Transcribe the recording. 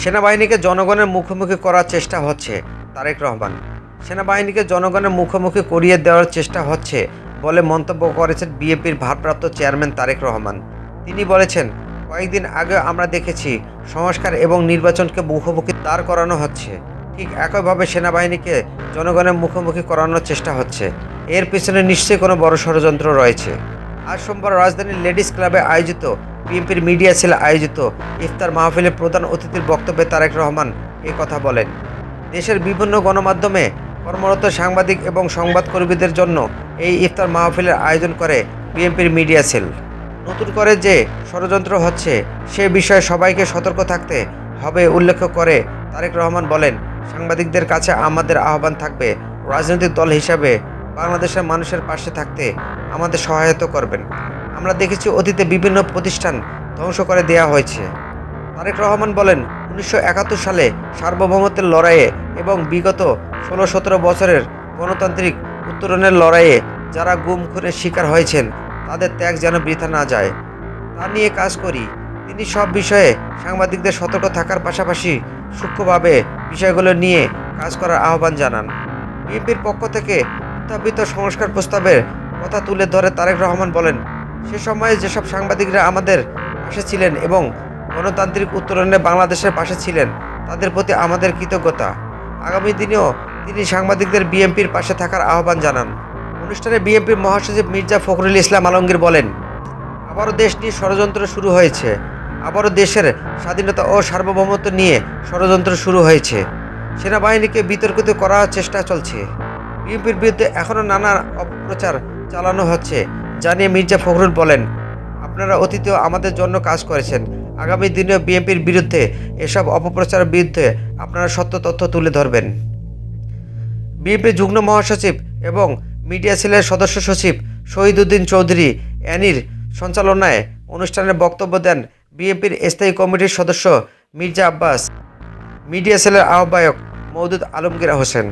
সেনাবাহিনীকে জনগণের মুখোমুখি করার চেষ্টা হচ্ছে তারেক রহমান। সেনাবাহিনীকে জনগণের মুখোমুখি করিয়ে দেওয়ার চেষ্টা হচ্ছে বলে মন্তব্য করেছেন বিএনপির ভারপ্রাপ্ত চেয়ারম্যান তারেক রহমান। তিনি বলেছেন, কয়েকদিন আগে আমরা দেখেছি সংস্কার এবং নির্বাচনকে মুখোমুখি দাঁড় করানো হচ্ছে, ঠিক একইভাবে সেনাবাহিনীকে জনগণের মুখোমুখি করানোর চেষ্টা হচ্ছে। এর পেছনে নিশ্চয়ই কোনো বড় ষড়যন্ত্র রয়েছে। আজ সোমবার রাজধানীর লেডিস ক্লাবে আয়োজিত বিএনপির মিডিয়া সেল আয়োজিত ইফতার মাহফিলে প্রধান অতিথির বক্তব্যে তারেক রহমান কথা বলেন। দেশের বিভিন্ন গণমাধ্যমে কর্মরত সাংবাদিক এবং সংবাদকর্মীদের জন্য এই ইফতার মাহফিলের আয়োজন করে বিএনপির মিডিয়া সেল। নতুন করে যে ষড়যন্ত্র হচ্ছে সে বিষয়ে সবাইকে সতর্ক থাকতে হবে উল্লেখ করে তারেক রহমান বলেন, সাংবাদিকদের কাছে আমাদের আহ্বান থাকবে, রাজনৈতিক দল হিসাবে বাংলাদেশের মানুষের পাশে থাকতে আমাদের সহায়তা করবেন। আমরা দেখেছি অতীতে বিভিন্ন প্রতিষ্ঠান ধ্বংস করে দেওয়া হয়েছে। তারেক রহমান বলেন, 1971 সালে সার্বভৌমত্বের লড়াইয়ে এবং বিগত 16-17 বছরের গণতান্ত্রিক উত্তরণের লড়াইয়ে যারা গুম খুনের শিকার হয়েছেন তাদের ত্যাগ যেন বৃথা না যায়, তা নিয়ে কাজ করি। তিনি সব বিষয়ে সাংবাদিকদের সতর্ক থাকার পাশাপাশি সূক্ষ্মভাবে বিষয়গুলো নিয়ে কাজ করার আহ্বান জানান। বিএনপির পক্ষ থেকে উত্থাপিত সংস্কার প্রস্তাবের কথা তুলে ধরে তারেক রহমান বলেন, সে সময়ে যেসব সাংবাদিকরা আমাদের পাশে ছিলেন এবং গণতান্ত্রিক উত্তরণে বাংলাদেশের পাশে ছিলেন তাদের প্রতি আমাদের কৃতজ্ঞতা। আগামী দিনেও তিনি সাংবাদিকদের বিএনপির পাশে থাকার আহ্বান জানান। অনুষ্ঠানে বিএনপির মহাসচিব মির্জা ফখরুল ইসলাম আলমগীর বলেন, আবারও দেশ নিয়ে ষড়যন্ত্র শুরু হয়েছে, আবারও দেশের স্বাধীনতা ও সার্বভৌমত্ব নিয়ে ষড়যন্ত্র শুরু হয়েছে। সেনাবাহিনীকে বিতর্কিত করার চেষ্টা চলছে। বিএনপির বিরুদ্ধে এখনও নানা অপপ্রচার চালানো হচ্ছে জানিয়ে মির্জা ফখরুল বলেন, আপনারা অতীতেও আমাদের জন্য কাজ করেছেন, আগামী দিনেও বিএনপির বিরুদ্ধে এসব অপপ্রচারের বিরুদ্ধে আপনারা সত্য তথ্য তুলে ধরবেন। বিএনপির যুগ্ম মহাসচিব এবং মিডিয়া সেলের সদস্য সচিব শহীদউদ্দিন চৌধুরী অ্যানির সঞ্চালনায় অনুষ্ঠানে বক্তব্য দেন বিএনপির স্থায়ী কমিটির সদস্য মির্জা আব্বাস, মিডিয়া সেলের আহ্বায়ক মওদুদ আলমগীর হোসেন।